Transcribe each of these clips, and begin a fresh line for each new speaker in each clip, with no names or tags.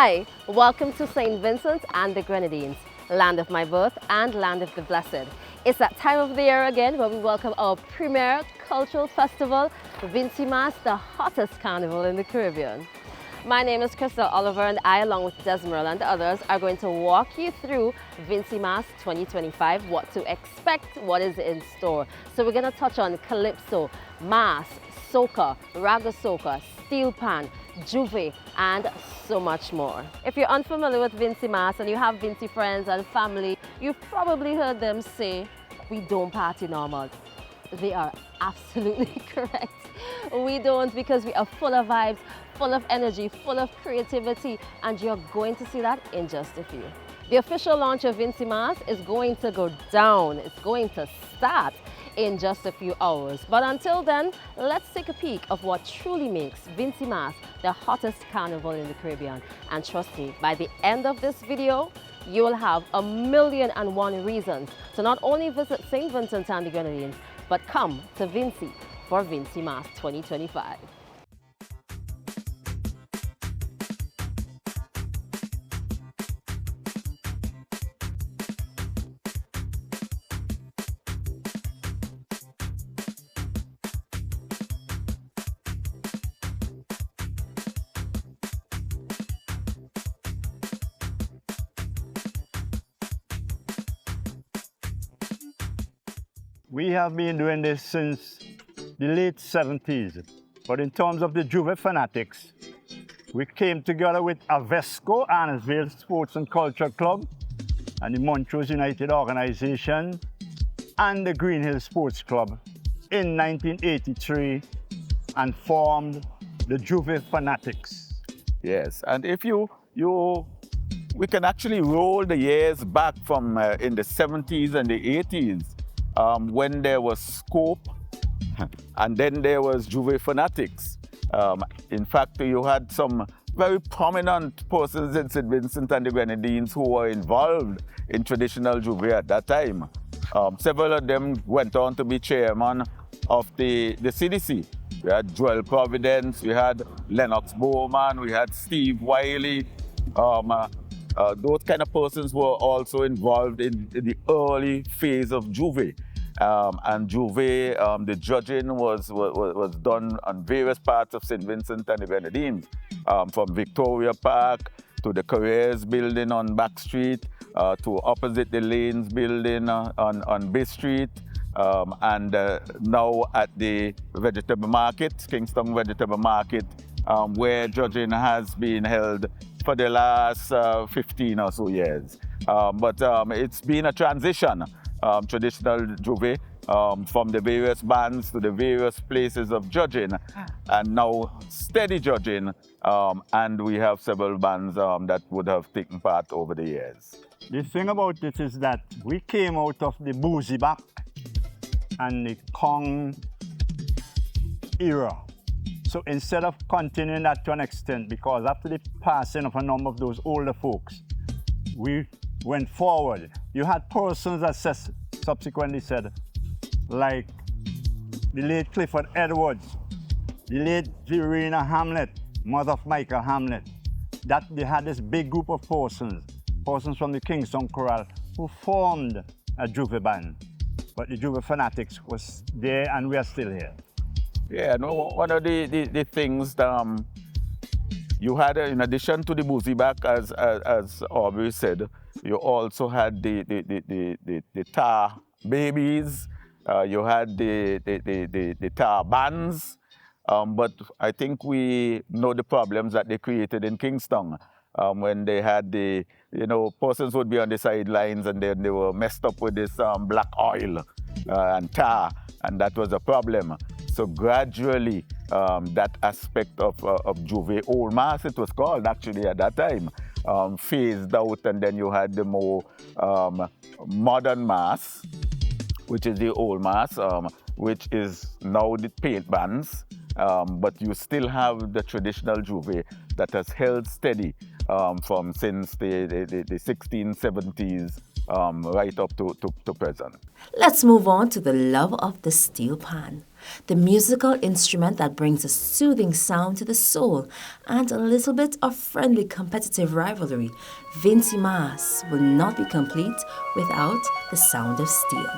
Hi, welcome to St. Vincent and the Grenadines, land of my birth and land of the blessed. It's that time of the year again where we welcome our premier cultural festival, Vincy Mas, the hottest carnival in the Caribbean. My name is Crystal Oliver, and I, along with 𝙎𝑻𝙀𝑬𝙇 and others, are going to walk you through Vincy Mas 2025, what to expect, what is in store. So we're going to touch on Calypso, Mas, Soca, Raga Soca, Steel Pan, J'ouvert, and so much more. If you're unfamiliar with Vincy Mas and you have Vincy friends and family, you've probably heard them say, "We don't party normal." They are absolutely correct. We don't, because we are full of vibes, full of energy, full of creativity, and you're going to see that in just a few. The official launch of Vincy Mas is going to go down. It's going to start in just a few hours. But until then, let's take a peek of what truly makes Vincy Mas the hottest carnival in the Caribbean. And trust me, by the end of this video, you will have 1,000,001 reasons to not only visit St. Vincent and the Grenadines, but come to Vincy for Vincy Mas 2025.
We have been doing this since the late 70s, but in terms of the J'ouvert fanatics, we came together with Avesco, Annesville Sports and Culture Club, and the Montrose United Organization, and the Green Hill Sports Club in 1983 and formed the J'ouvert fanatics.
Yes, and if we can actually roll the years back from in the 70s and the 80s, when there was Scope, and then there was J'ouvert fanatics. In fact, you had some very prominent persons in St. Vincent and the Grenadines who were involved in traditional J'ouvert at that time. Several of them went on to be chairman of the CDC. We had Joel Providence, we had Lennox Bowman, we had Steve Wiley. Those kind of persons were also involved in the early phase of J'ouvert. And J'ouvert, the judging was done on various parts of St. Vincent and the Grenadines, from Victoria Park to the Careers building on Back Street, to opposite the Lanes building on Bay Street, and now at the vegetable market, Kingston Vegetable Market, where judging has been held for the last 15 or so years. But it's been a transition, traditional J'ouvert, from the various bands to the various places of judging, and now steady judging, and we have several bands that would have taken part over the years.
The thing about it is that we came out of the boozy back and the Kong era. So instead of continuing that to an extent, because after the passing of a number of those older folks, we went forward. You had persons that subsequently said, like the late Clifford Edwards, the late Verena Hamlet, mother of Michael Hamlet, that they had this big group of persons from the Kingston Chorale, who formed a J'ouvert band. But the J'ouvert fanatics was there, and we are still here.
Yeah, no, one of the things you had, in addition to the boozy back, as Aubrey said, you also had the tar babies, you had the tar bands, but I think we know the problems that they created in Kingston. When they had persons would be on the sidelines and then they were messed up with this black oil and tar, and that was a problem. So gradually, that aspect of J'ouvert, Old Mas it was called actually at that time, phased out, and then you had the more modern Mas, which is the Old Mas, which is now the paint bands, but you still have the traditional J'ouvert that has held steady since the 1670s right up to present.
Let's move on to the love of the steel pan. the musical instrument that brings a soothing sound to the soul and a little bit of friendly competitive rivalry. Vincy Mas will not be complete without the sound of steel.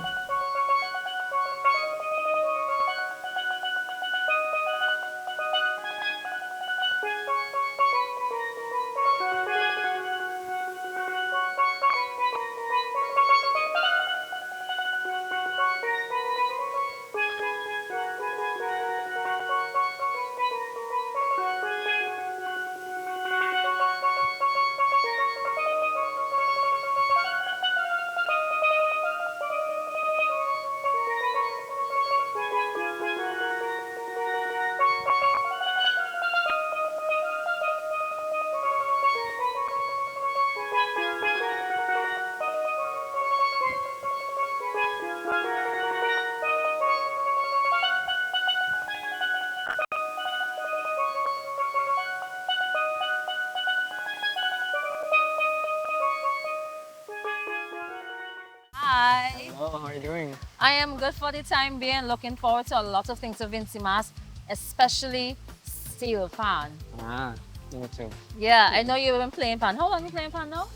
Hi.
Hello, how are you doing?
I am good for the time being. Looking forward to a lot of things with Vincy Mas, especially steel pan.
Ah, me too.
Yeah, I know you've been playing pan. How long have you playing pan now?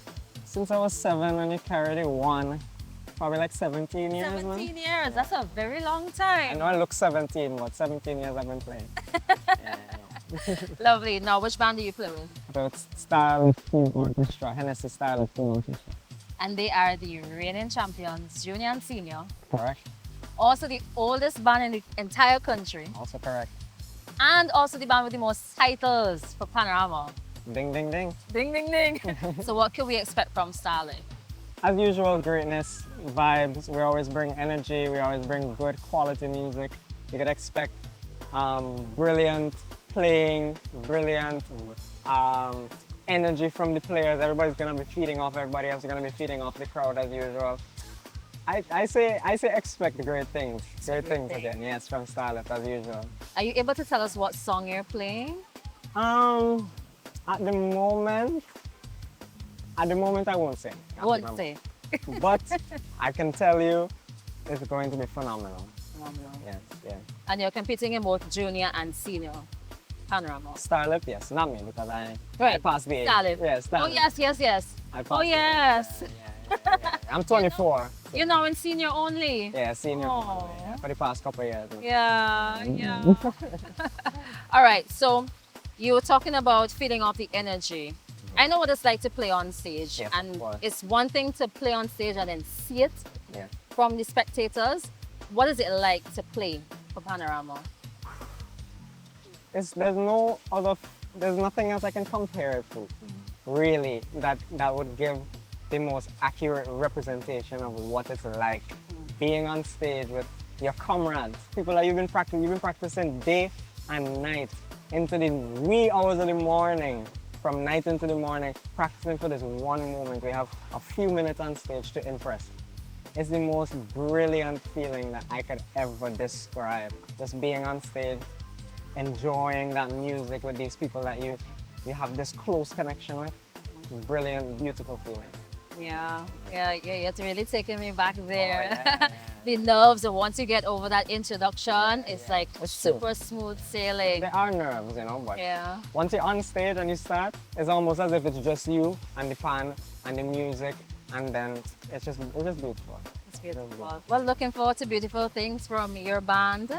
Since I was 7 when you carried it, one, probably like 17 years,
17
man.
years. That's a very long
I
time.
know I look 17, but 17 years I've been playing. Yeah, I know.
Lovely. Now, which band do you play with?
So it's Style Food Orchestra, Hennessy Style Food Orchestra.
And they are the reigning champions, junior and senior.
Correct?
Also the oldest band in the entire country.
Also correct.
And also the band with the most titles for Panorama.
Ding, ding, ding.
Ding, ding, ding. So what can we expect from Starlight?
As usual, greatness, vibes. We always bring energy. We always bring good quality music. You could expect brilliant playing, brilliant energy from the players. Everybody's gonna be feeding off everybody else. Is gonna be feeding off the crowd as usual. I say expect great things. Great things again. Yes, from Starlight as usual.
Are you able to tell us what song you're playing?
At the moment I won't say.
Won't say.
But I can tell you it's going to be phenomenal.
Phenomenal.
Yes, yes.
And you're competing in both junior and senior Panorama.
Starlip, yes, not me because I
Right.
passed the age.
Starlip.
Yes,
Oh
Starlip.
yes, yes, yes.
I passed
Oh
the age.
yes.
Yeah. I'm 24.
You're now in senior only.
Yeah, senior
Oh.
for the past couple of years.
Yeah, yeah. All right, so you were talking about feeding off the energy. I know what it's like to play on stage,
Yes,
and
of course.
it's one thing to play on stage and then see it
Yeah.
from the spectators. What is it like to play for Panorama?
There's nothing else I can compare it to, really, that would give the most accurate representation of what it's like being on stage with your comrades, people that you've been practicing day and night into the wee hours of the morning, from night into the morning, practicing for this one moment. We have a few minutes on stage to impress. It's the most brilliant feeling that I could ever describe. Just being on stage, enjoying that music with these people that you have this close connection with. Brilliant, beautiful feeling.
Yeah, it's really taking me back there.
Oh, yeah.
The nerves, and once you get over that introduction, it's like
It's true.
super smooth sailing.
There are nerves, but
Yeah.
once you're on stage and you start, it's almost as if it's just you and the fan and the music, and then it's just beautiful.
It's beautiful. Well, looking forward to beautiful things from your band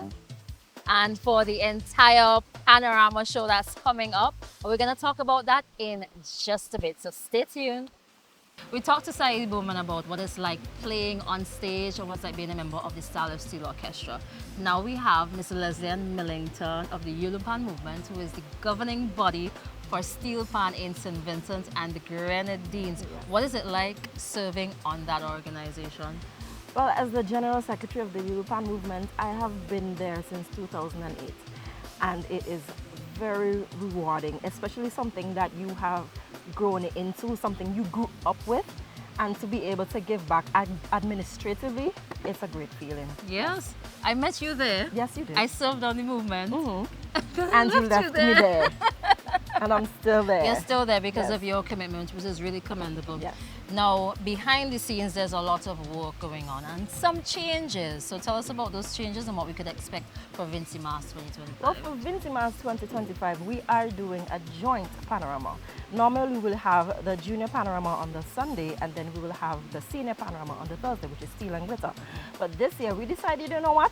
and for the entire Panorama show that's coming up. We're going to talk about that in just a bit, so stay tuned. We talked to 𝙎𝑻𝙀𝑬𝙇 about what it's like playing on stage or what's like being a member of the Style of Steel Orchestra. Now we have Mr. Leslie Ann Millington of the 𝑺𝙊𝑃AN movement, who is the governing body for steel pan in St. Vincent and the Grenadines. What is it like serving on that organization?
Well, as the General Secretary of the 𝙎𝑚𝙀𝑃AN movement, I have been there since 2008, and it is very rewarding, especially something that you have grown into, something you grew up with, and to be able to give back administratively, it's a great feeling.
Yes, I met you there.
Yes, you did.
I served on the movement.
And you left me there. And I'm still there.
You're still there because
Yes.
of your commitment, which is really commendable.
Yes.
Now, behind the scenes, there's a lot of work going on and some changes. So tell us about those changes and what we could expect for Vincy Mas 2025.
Well, for Vincy Mas 2025, we are doing a joint panorama. Normally, we will have the junior panorama on the Sunday, and then we will have the senior panorama on the Thursday, which is steel and glitter. But this year, we decided, you know what?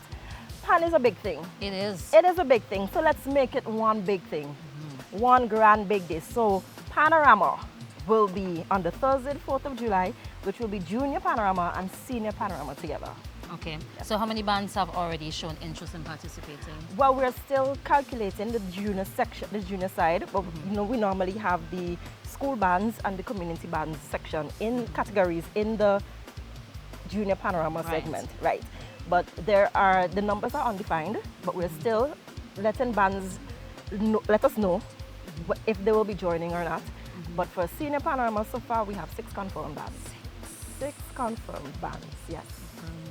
Pan is a big thing.
It is.
It is a big thing. So let's make it one big thing. One grand big day. So panorama will be on the Thursday, the 4th of July, which will be junior panorama and senior panorama together.
Okay. So how many bands have already shown interest in participating?
Well, we're still calculating the junior section, the junior side, but you know, we normally have the school bands and the community bands section in categories in the junior panorama segment, right? But the numbers are undefined, but we're still letting bands let us know if they will be joining or not. But for senior panorama, so far we have 6 confirmed bands. 6 confirmed bands, yes.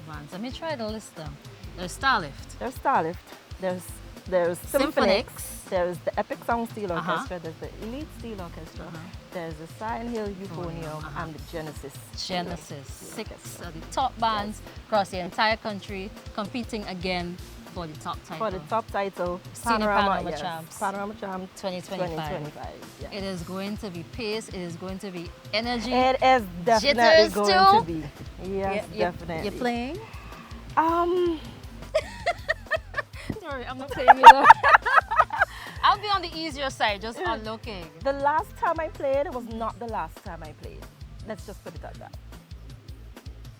Bands. Let me try to list them. There's Starlift.
There's Starlift. There's Symphonix. There's the Epic Sound Steel Orchestra. There's the Elite Steel Orchestra. There's the Silent Hill Euphonium and the Genesis.
Genesis. 6 of the top bands across the entire country competing again for the top title.
For the top title,
Senior Panorama Champs.
Panorama Champs
2025.
Yes.
It is going to be pace, it is going to be energy.
It is definitely
Jitters
going
too?
to be. Yes, definitely.
You're playing? Sorry, I'm not playing either. I'll be on the easier side, just on looking.
The last time I played was not the last time I played. Let's just put it at that.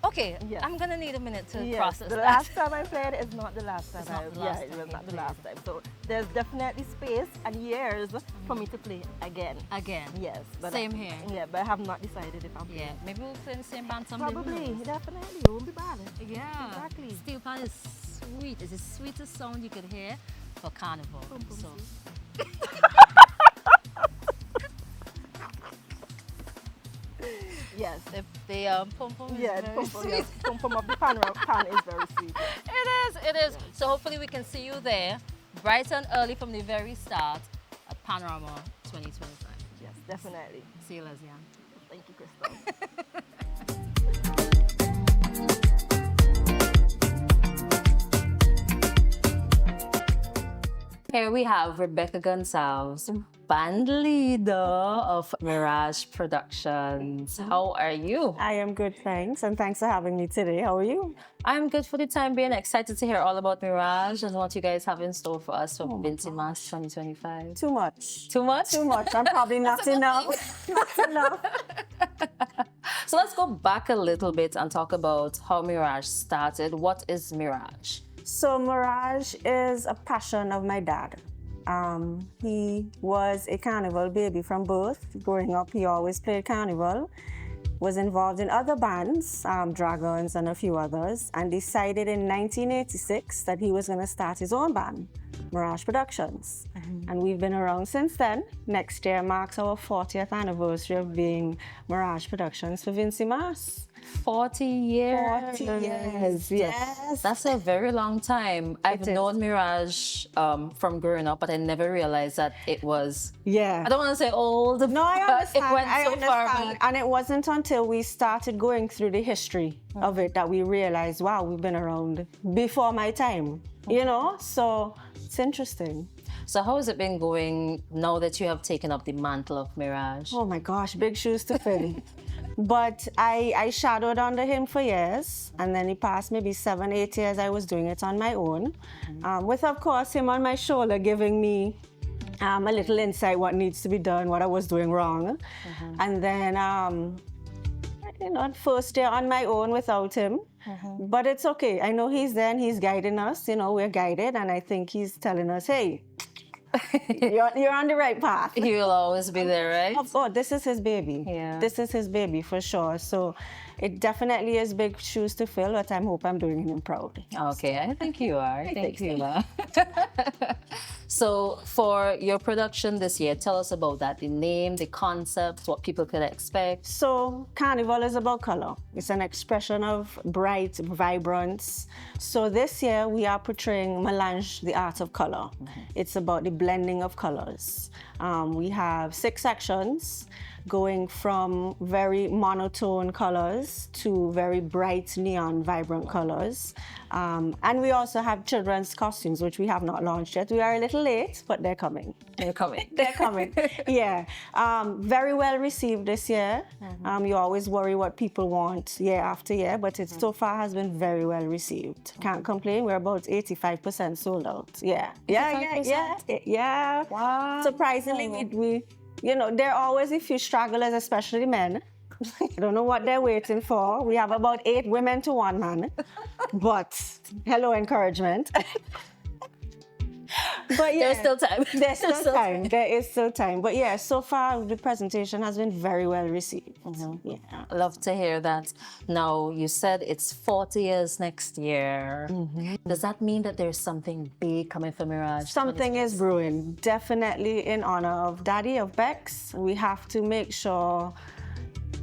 Okay,
Yes.
I'm gonna need a minute to
Yes,
process
the
that.
last time I played is not the last time.
It's not the last
it
time
was
you
not the
played.
last time. So there's definitely space and years for me to play again.
Again.
Yes, but
Same here.
Yeah, but I have not decided if I'm
Yeah,
playing.
maybe we'll play in the same band someday. who
Probably,
knows?
definitely. It won't be bad.
Yeah,
Exactly.
Steel pan is sweet. It's the sweetest sound you could hear for carnival. So.
Yes.
The pom pom is
Yeah,
very sweet.
yes, pom of the pan is very sweet.
It is. So hopefully we can see you there, bright and early from the very start at Panorama 2025.
Yes, definitely.
See you, Leslie.
Thank you, Crystal.
Here we have Rebecca Gonsalves, band leader of Mirage Productions. How are you?
I am good, thanks, and thanks for having me today. How are you?
I'm good for the time being. Excited to hear all about Mirage and what you guys have in store for us for Vincy Mas 2025.
Too much.
Too much?
Too much. I'm probably not enough. Not enough.
So let's go back a little bit and talk about how Mirage started. What is Mirage?
So Mirage is a passion of my dad. He was a carnival baby from birth. Growing up, he always played carnival, was involved in other bands, Dragons and a few others, and decided in 1986 that he was going to start his own band, Mirage Productions. And we've been around since then. Next year marks our 40th anniversary of being Mirage Productions for Vincy Mas.
40 years.
40 years, yes.
That's a very long time. I've known Mirage from growing up, but I never realized that it was,
Yeah.
I don't want to say old.
No, I
but
understand.
It went
I
so far
understand.
back.
And it wasn't until we started going through the history of it that we realized, wow, we've been around before my time, you know? So it's interesting.
So how has it been going now that you have taken up the mantle of Mirage?
Oh my gosh, big shoes to fill. But I shadowed under him for years, and then he passed maybe 7, 8 years I was doing it on my own, with of course him on my shoulder giving me a little insight what needs to be done, what I was doing wrong. And then, you know, first year on my own without him. But it's okay. I know he's there and he's guiding us. You know, we're guided, and I think he's telling us, hey, you're on the right path.
He will always be there, right?
Of course, this is his baby.
Yeah.
This is his baby for sure. So it definitely is big shoes to fill, but I hope I'm doing him proud.
Okay, I think you are. I think
think
you are. So for your production this year, tell us about that. The name, the concept, what people could expect.
So carnival is about color. It's an expression of bright vibrance. So this year we are portraying melange, the art of color. It's about the blending of colors. We have 6 sections. going from very monotone colors to very bright neon vibrant colors. And we also have children's costumes, which we have not launched yet. We are a little late, but they're coming.
They're coming.
They're coming. Yeah. Very well received this year. You always worry what people want year after year, but it so far has been very well received. Can't complain. We're about 85% sold out. Yeah. Yeah.
Wow.
Surprisingly, we you know, there are always a few stragglers, especially men. I don't know what they're waiting for. We have about 8 women to 1 man. But hello, encouragement. But yeah,
There's still time.
There's still time. There is still time. But yeah, so far the presentation has been very well received. Yeah.
Love to hear that. Now, you said it's 40 years next year. Does that mean that there's something big coming for Mirage?
Something is brewing. Definitely in honor of Daddy, of Bex. We have to make sure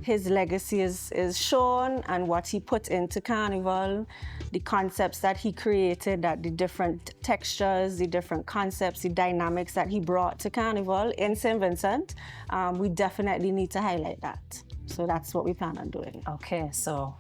his legacy is shown and what he put into Carnival, the concepts that he created, that the different textures, the different concepts, the dynamics that he brought to Carnival in St. Vincent. We definitely need to highlight that. So that's what we plan on doing.
Okay, so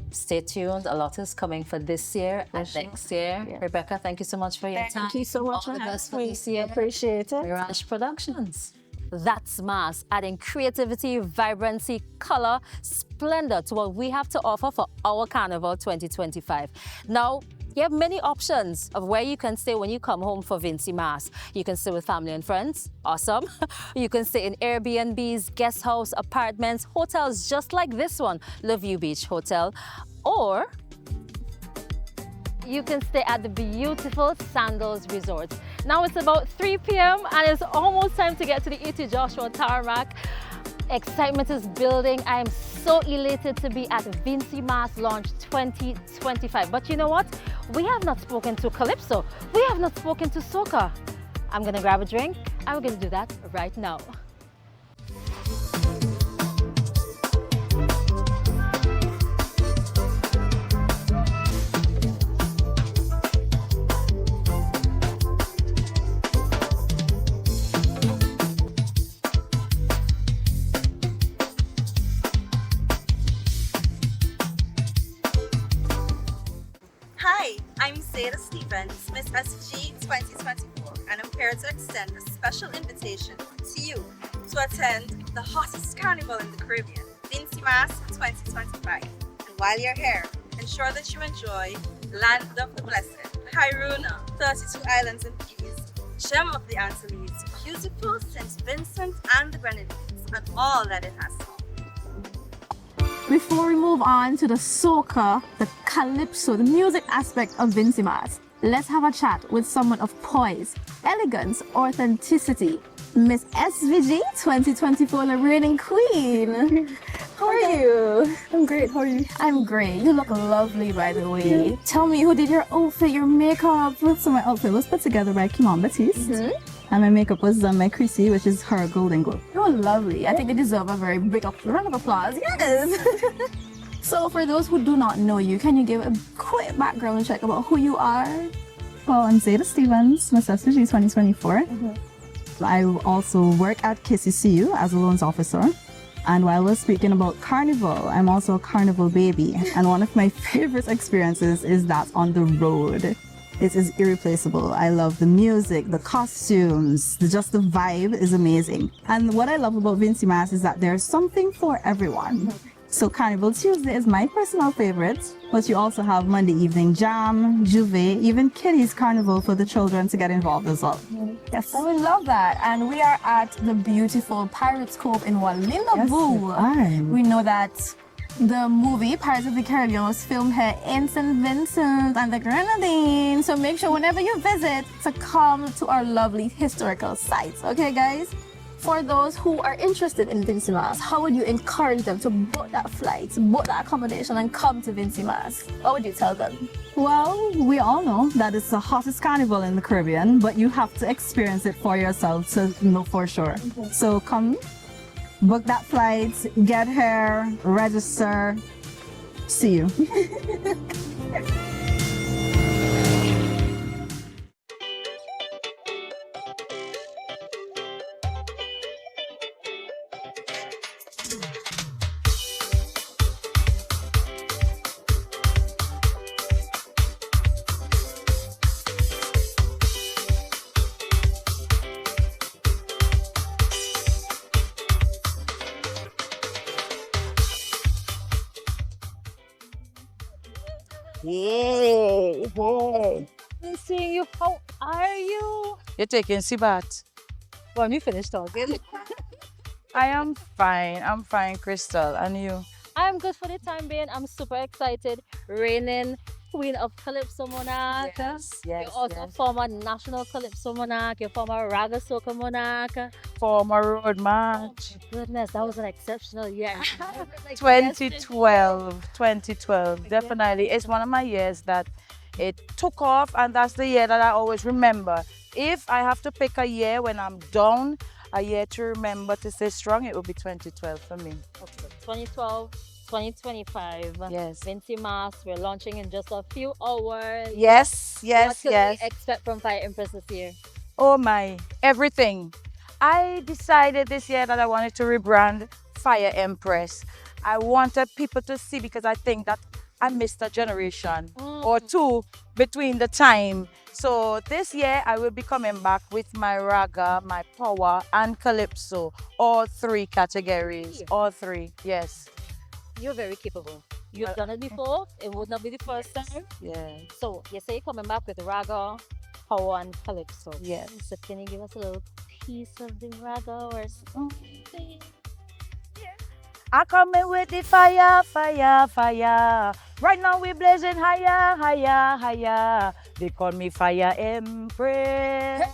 stay tuned. A lot is coming for this year and next year. Yeah. Rebecca, thank you so much for your time.
Thank you so much
All
for
the best for
having me.
this year.
Appreciate it.
Mirage Productions.
That's Mas, adding creativity, vibrancy, color, splendor to what we have to offer for our Carnival 2025. Now, you have many options of where you can stay when you come home for Vincy Mas. You can stay with family and friends, awesome. You can stay in Airbnbs, guest house, apartments, hotels just like this one, Vue Beach Hotel, or you can stay at the beautiful Sandals Resort. Now it's about 3 p.m. and it's almost time to get to the E.T. Joshua tarmac. Excitement is building. I am so elated to be at Vincy Mas launch 2025. But you know what? We have not spoken to Calypso. We have not spoken to Soca. I'm gonna grab a drink and we're gonna do that right now.
Hi, I'm Zeta Stevens, Miss SG 2024, and I'm here to extend a special invitation to you to attend the hottest carnival in the Caribbean, Vincy Mas 2025. And while you're here, ensure that you enjoy Land of the Blessed, Hairuna, 32 Islands and Keys, Gem of the Antilles, beautiful St. Vincent and the Grenadines, and all that it has to offer.
Before we move on to the soca, the calypso, the music aspect of Vincy Mas, let's have a chat with someone of poise, elegance, authenticity, Miss SVG 2024, the reigning queen. How are you?
I'm great, how are you?
I'm great. You look lovely, by the way. Tell me, who did your outfit, your makeup?
So my outfit was put together by Kimon Batiste. And my makeup was done by Chrissy, which is her golden glow.
You're lovely. I think you deserve a very big round of applause. Yes! So for those who do not know you, can you give a quick background check about who you are?
Well, I'm Zeta Stevens, Miss SG 2024. I also work at KCCU as a loans officer. And while we're speaking about carnival, I'm also a carnival baby. And one of my favorite experiences is that on the road. It is irreplaceable. I love the music, the costumes, just the vibe is amazing. And what I love about Vincy Mas is that there's something for everyone. So Carnival Tuesday is my personal favorite, but you also have Monday evening jam, juve, even kiddies carnival for the children to get involved as well.
Yes, I would love that. And we are at the beautiful Pirates Cove in Wallinaboo. We know that the movie Pirates of the Caribbean was filmed here in St. Vincent and the Grenadines. So make sure whenever you visit to come to our lovely historical sites. Okay, guys? For those who are interested in Vincy Mas, how would you encourage them to book that flight, book that accommodation and come to Vincy Mas? What would you tell them?
Well, we all know that it's the hottest carnival in the Caribbean, but you have to experience it for yourself to know for sure. So come, book that flight, get here, register. See you.
Hey, hey.
Nice seeing you. How are you?
You're taking Sibat.
When we finish talking.
I am fine. I'm fine, Crystal. And you?
I'm good for the time being. I'm super excited. Reigning Queen of Calypso Monarch.
Yes,
You're also former National Calypso Monarch. You're former Raga Soca Monarch.
Former road march.
Goodness, that was an exceptional year.
2012. Definitely. It's one of my years that it took off, and that's the year that I always remember. If I have to pick a year when I'm down, a year to remember to stay strong, it will be 2012 for me.
Okay, 2012, 2025.
Yes.
Vincy Mas, we're launching in just a few hours.
Yes,
What could we expect from Fire Empress this year?
Oh my, everything. I decided this year that I wanted to rebrand Fire Empress. I wanted people to see, because I think that I missed a generation or two between the time. So this year I will be coming back with my raga, my power, and calypso. All three categories. All three, yes.
You're very capable. You've done it before. It would not be the first time.
Yeah.
So you say you're coming back with raga, power, and calypso.
Yes.
So can you give us a little piece of the raga or something?
I coming with the fire, fire, fire. Right now we blazing higher, higher, higher. They call me Fire Empress.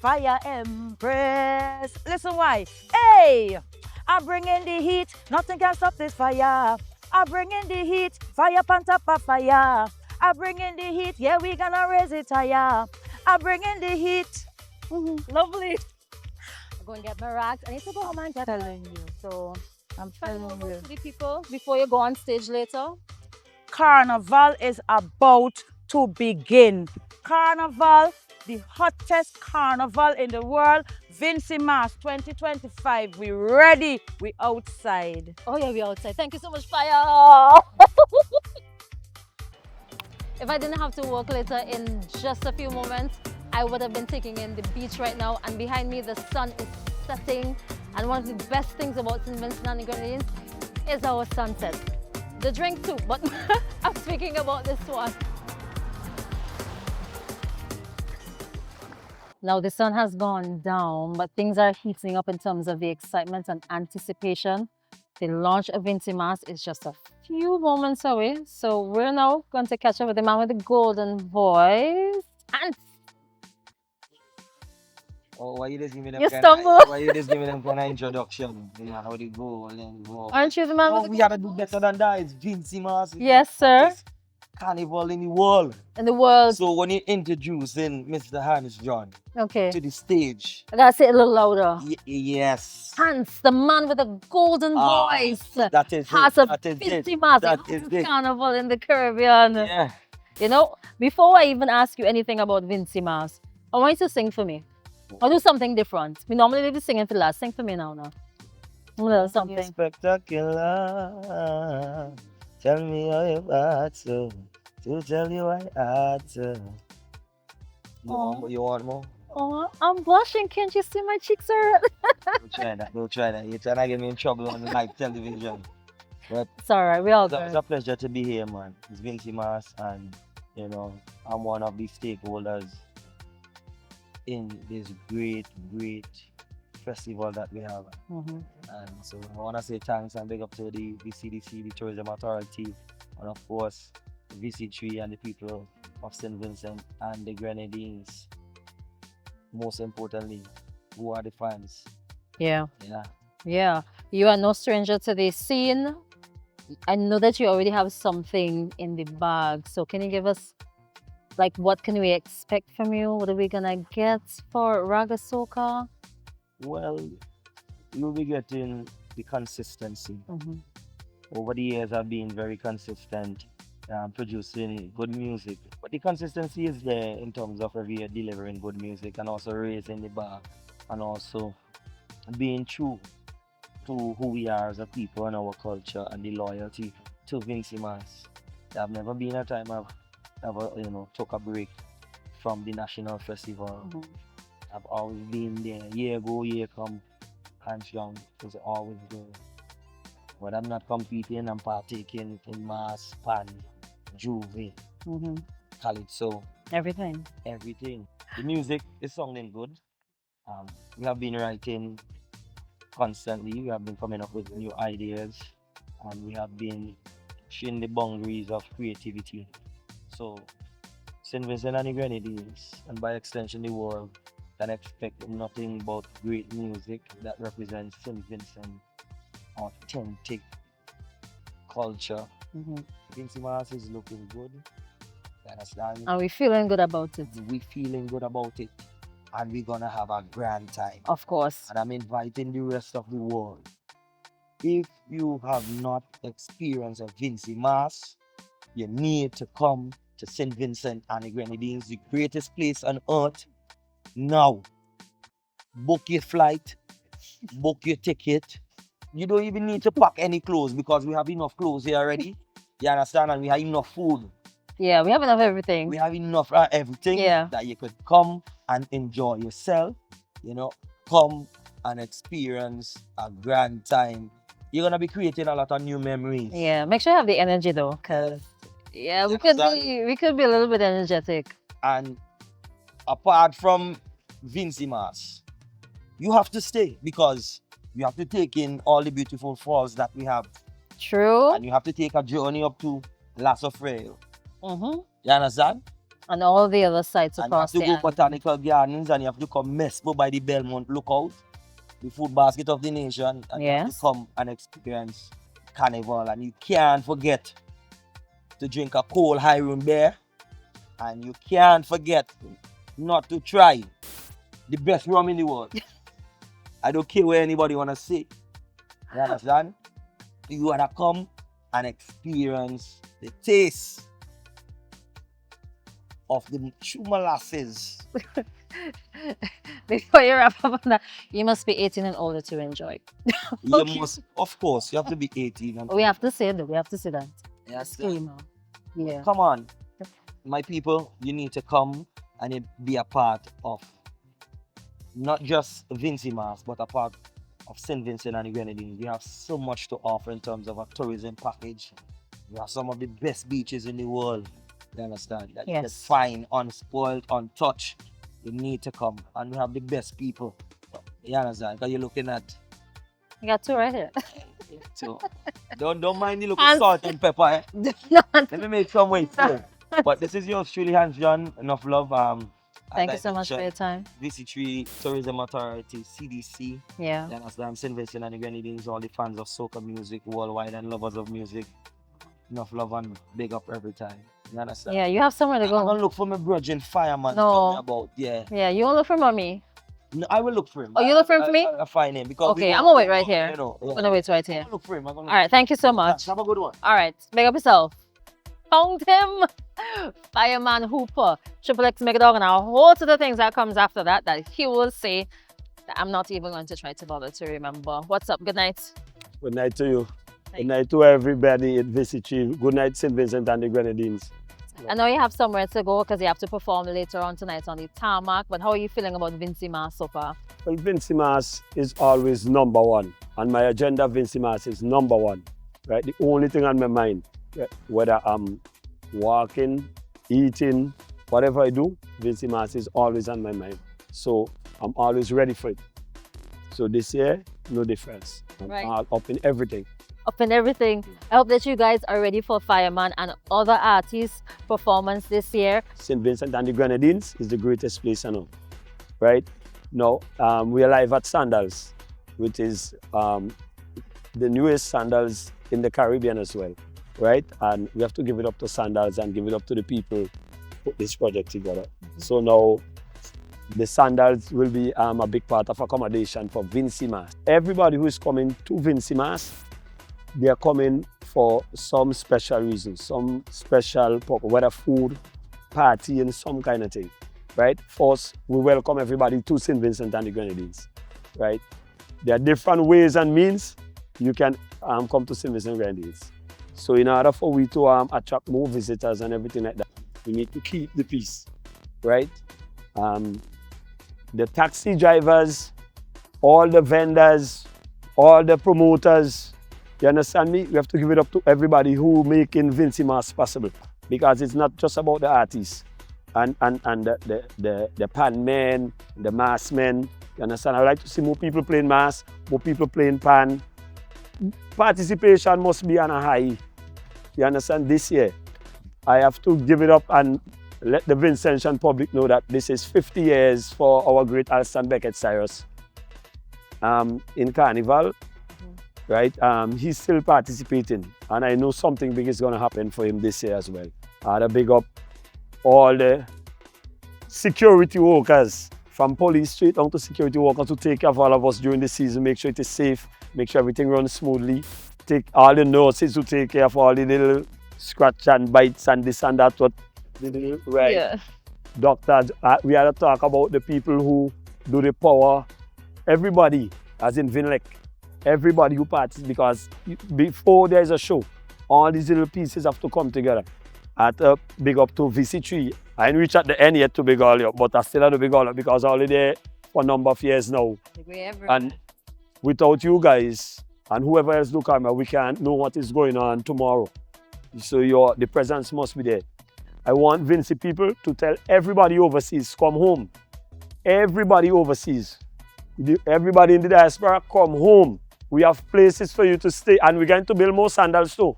Fire Empress. Listen why. Hey, I bring in the heat. Nothing can stop this fire. I bring in the heat. Fire on top of fire. I bring in the heat. Yeah, we gonna raise it higher. I bring in the heat.
Lovely. I'm going to get my rags. I need to go home and get
Telling you.
So
I'm telling you.
to the people before you go on stage later.
Carnival is about to begin. Carnival, the hottest carnival in the world. Vincy Mas 2025. We ready. We outside.
Oh yeah, we outside. Thank you so much, Fire. If I didn't have to work later in just a few moments, I would have been taking in the beach right now, and behind me the sun is setting. And one of the best things about St. Vincent and the Grenadines is our sunset. The drink too, but I'm speaking about this one. Now the sun has gone down, but things are heating up in terms of the excitement and anticipation. The launch of Vincy Mas is just a few moments away. So we're now going to catch up with the man with the golden voice. And
oh, why you just giving them
you stumble.
Why you just giving them kind of introduction? You know, how they go and go.
Aren't you the man with the
we gotta do better than that. It's Vincy Mas.
Yes, sir.
Carnival in the world.
In the world.
So when you introducing Mr. Hans John to the stage.
I gotta say it a little louder.
Yes.
Hans, the man with the golden voice.
That is
has
it.
a
That is
Vincy
it.
Mas
That is it.
Carnival in the Caribbean.
Yeah.
You know, before I even ask you anything about Vincy Mas, I want you to sing for me. Or do something different. We normally leave the singing for last. Sing for me now. A little something.
Spectacular. Tell me how you got to tell you I had to. You want more?
Oh, I'm blushing. Can't you see my cheeks are?
Don't try that. Don't try that. You're trying to get me in trouble on the live television. But
it's all right. We all good.
It's a pleasure to be here, man. It's Vincy Mas, and you know, I'm one of the stakeholders in this great festival that we have. And so I want to say thanks and big up to the CDC, the Tourism Authority, and of course the VC3 and the people of St. Vincent and the Grenadines. Most importantly, who are the fans?
Yeah.
Yeah.
You are no stranger to the scene. I know that you already have something in the bag. So can you give us, like, what can we expect from you? What are we gonna get for Raga Soca?
Well, you'll be getting the consistency. Over the years, I've been very consistent, producing good music. But the consistency is there in terms of every year delivering good music and also raising the bar and also being true to who we are as a people and our culture and the loyalty to Vincy Mas. There have never been a time I've ever, took a break from the national festival. I've always been there. Year go, year come. Hands down is always there. But I'm not competing, I'm partaking in mass pan. Juve,
Mhm.
Calypso,
Everything.
everything. The music is sounding good. We have been writing constantly. We have been coming up with new ideas, and we have been pushing the boundaries of creativity. So, St. Vincent and the Grenadines, and by extension the world, can expect nothing but great music that represents St. Vincent authentic culture. Vincy Mas is looking good. You understand?
And we're feeling good about it.
We feeling good about it. And we're gonna have a grand time.
Of course.
And I'm inviting the rest of the world. If you have not experienced a Vincy Mas, you need to come to St. Vincent and the Grenadines, the greatest place on earth. Now, book your flight, book your ticket. You don't even need to pack any clothes because we have enough clothes here already. You understand? And we have enough food.
Yeah, we have enough everything.
We have enough everything that you could come and enjoy yourself. You know, come and experience a grand time. You're gonna be creating a lot of new memories.
Yeah, make sure you have the energy though, because we could be a little bit energetic.
And apart from Vincy Mas, you have to stay because you have to take in all the beautiful falls that we have.
True.
And you have to take a journey up to 𝙎𝑃𝑷𝙎𝑐. You understand?
And all the other sites
and
across
you have to
the
go botanical gardens, and you have to come 𝑺𝙊𝑃𝑷𝙎𝑐 by the Belmont Lookout, the food basket of the nation, and you have to come and experience carnival. And you can't forget to drink a cold 𝙎𝑻𝙀𝑬𝙇 beer, and you can't forget not to try the best rum in the world. I don't care what anybody wanna say. You understand? You wanna come and experience the taste of the true molasses.
Before you wrap up on that, you must be 18 and older to enjoy.
You must, of course, you have to be 18. And
we have to say that. We have to say that.
Yes,
yeah.
Come on, my people, you need to come and be a part of not just Vincy Mas, but a part of St. Vincent and the Grenadines. We have so much to offer in terms of a tourism package. We have some of the best beaches in the world. You understand? That you can find unspoiled, untouched. You need to come. And we have the best people. You understand? Because you're looking at...
You got two right here.
So, don't mind the little salt and pepper. Let me make some way too. But this is yours truly, Hans John. Enough love.
Thank you so much for your time.
VC3 Tourism Authority, CDC.
Yeah.
You understand? St. Vincent and the Grenadines, all the fans of soca music worldwide and lovers of music. Enough love and big up every time. You understand?
Yeah, you have somewhere to go.
I'm gonna look for my virgin fireman. No. About,
yeah, you won't look for mommy.
No, I will look for him.
Oh, you look for him for me?
I'll find him. Because
okay, I'm gonna wait right here.
You know,
I'm gonna wait right here.
I'll look for him.
All right, thank you so much.
Have a good one.
All right, make up yourself. Found him. Fireman Hooper. Triple X Mega Dog and a whole lot of things that comes after that he will say that I'm not even going to try to bother to remember. What's up? Good night.
Good night to you. Good night to everybody at VC3. Good night, St. Vincent and the Grenadines.
I know you have somewhere to go because you have to perform later on tonight on the tarmac, but how are you feeling about Vincy Mas so far?
Well, Vincy Mas is always #1. On my agenda, Vincy Mas is #1. Right? The only thing on my mind, whether I'm walking, eating, whatever I do, Vincy Mas is always on my mind. So I'm always ready for it. So this year, no difference. I'm all up in everything.
Up in everything. I hope that you guys are ready for Fireman and other artists' performance this year.
St. Vincent and the Grenadines is the greatest place I know. Right? Now, we are live at Sandals, which is the newest Sandals in the Caribbean as well. Right? And we have to give it up to Sandals and give it up to the people who put this project together. So now, the Sandals will be a big part of accommodation for Vincy Mas. Everybody who is coming to Vincy Mas, they are coming for some special reasons, some special purpose, whether food, party, and some kind of thing, right? First, we welcome everybody to St. Vincent and the Grenadines, right? There are different ways and means you can come to St. Vincent and Grenadines. So in order for we to attract more visitors and everything like that, we need to keep the peace, right? The taxi drivers, all the vendors, all the promoters, you understand me? We have to give it up to everybody who making Vincy Mas possible. because it's not just about the artists and the pan men, the mass men. You understand? I would like to see more people playing mass, more people playing pan. Participation must be on a high. You understand? This year, I have to give it up and let the Vincentian public know that this is 50 years for our great Alston Beckett Cyrus in Carnival, right? He's still participating, and I know something big is going to happen for him this year as well. I had to big up all the security workers, from police straight down to security workers, to take care of all of us during the season, make sure it is safe, make sure everything runs smoothly. Take all the nurses to take care of all the little scratch and bites and this and that. What, right?
Yeah.
Doctors, we had to talk about the people who do the power. Everybody, as in Vinlek, everybody who participates, because before there is a show, all these little pieces have to come together. I had to big up to VC3. I didn't reach at the end yet to big all up, but I still have to big all up because I'm already there for a number of years now. And without you guys and whoever else do come, we can't know what is going on tomorrow. So the presence must be there. I want Vincy people to tell everybody overseas, come home. Everybody overseas. Everybody in the diaspora, come home. We have places for you to stay, and we're going to build more sandals too.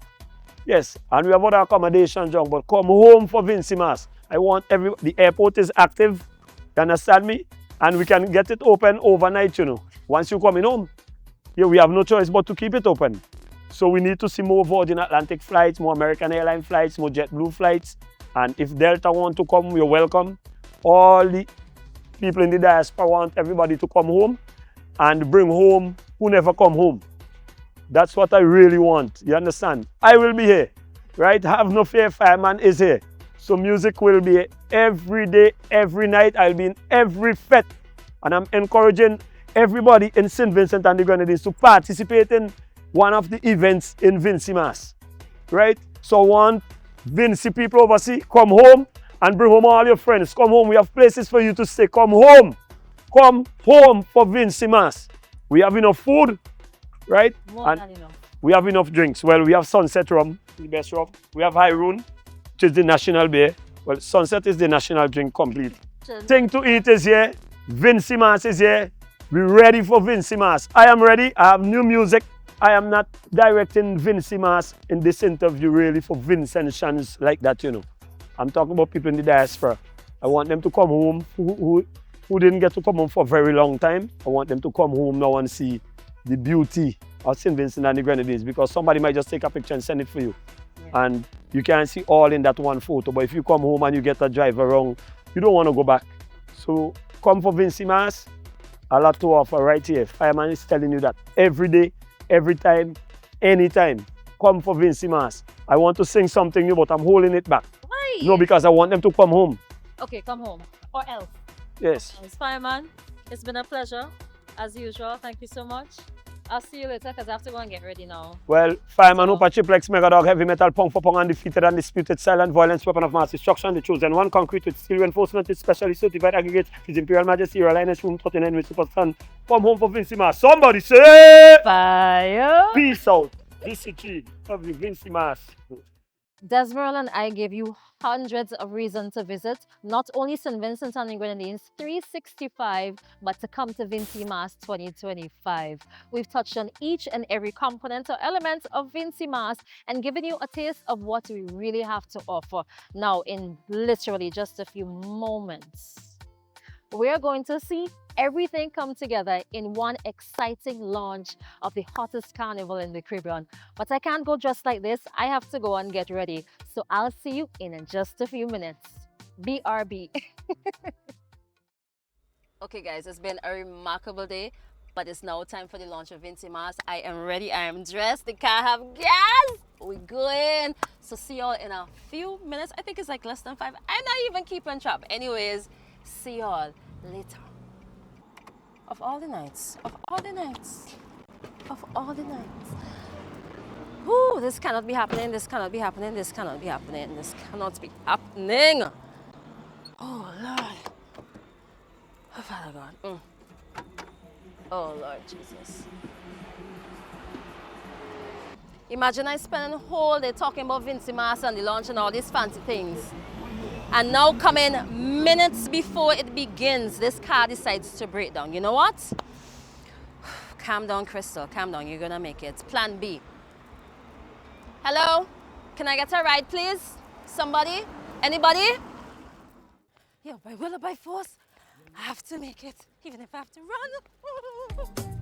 Yes, and we have other accommodation, John, but come home for Vincy Mas. I want the airport is active, you understand me? And we can get it open overnight, you know. Once you come in home, yeah, we have no choice but to keep it open. So we need to see more Virgin Atlantic flights, more American Airlines flights, more JetBlue flights. And if Delta want to come, you're welcome. All the people in the diaspora want everybody to come home and bring home who never come home. That's what I really want, you understand? I will be here, right? Have no fear, Fireman is here. So music will be here every day, every night. I'll be in every fete. And I'm encouraging everybody in St. Vincent and the Grenadines to participate in one of the events in Vincy Mas, right? So I want Vincy people overseas, come home and bring home all your friends. Come home, we have places for you to stay. Come home. Come home for Vincy Mas. We have enough food, right?
More than enough.
We have enough drinks. Well, we have Sunset rum, the best rum. We have High Roon, which is the national beer. Well, Sunset is the national drink complete. Thing to eat is here. Vincy Mas is here. We're ready for Vincy Mas. I am ready. I have new music. I am not directing Vincy Mas in this interview really for Vincentians like that, you know. I'm talking about people in the diaspora. I want them to come home who didn't get to come home for a very long time. I want them to come home now and see the beauty of St. Vincent and the Grenadines, because somebody might just take a picture and send it for you. Yeah. And you can't see all in that one photo. But if you come home and you get a drive around, you don't want to go back. So come for Vincy Mas. A lot to offer right here. Fireman is telling you that every day, every time, anytime. Come for Vincy Mas. I want to sing something new, but I'm holding it back.
Why?
No, because I want them to come home.
Okay, come home. Or else.
Yes.
Fireman, it's been a pleasure, as usual. Thank you so much. I'll see you later because I have to go and get ready now.
Well, Fireman, Upa, Chiplex, Megadog, Heavy Metal, Pong for Pong, Undefeated, Undisputed, Silent Violence, Weapon of Mass Destruction, The Chosen One, Concrete with Steel Reinforcement, with Specially Certified Aggregates, His Imperial Majesty, Royal Highness, Room 39 with Super Sun. Come home for Vincy Mas. Somebody say
Fire.
Peace out. VC3. Love you, Vincy Mas.
Desmeril and I gave you hundreds of reasons to visit not only St. Vincent and the Grenadines 365, but to come to Vincy Mas 2025. We've touched on each and every component or element of Vincy Mas and given you a taste of what we really have to offer. Now, in literally just a few moments, we're going to see everything come together in one exciting launch of the hottest carnival in the Caribbean. But I can't go just like this. I have to go and get ready. So I'll see you in just a few minutes. BRB. Okay guys, it's been a remarkable day, but it's now time for the launch of Vincy Mas. I am ready, I am dressed, the car have gas. We're going. So see y'all in a few minutes. I think it's like less than 5. I'm not even keeping track. Anyways, see y'all later. Of all the nights, of all the nights, of all the nights. Whoo, this cannot be happening, this cannot be happening, this cannot be happening, this cannot be happening. Oh, Lord. Oh, Father God. Oh, Lord Jesus.
Imagine I spending a whole day talking about Vincy Mas and the launch and all these fancy things. And now coming minutes before it begins, this car decides to break down. You know what? Calm down, Crystal, calm down. You're gonna make it. Plan B. Hello? Can I get a ride, please? Somebody? Anybody? Yeah, by will or by force, I have to make it, even if I have to run.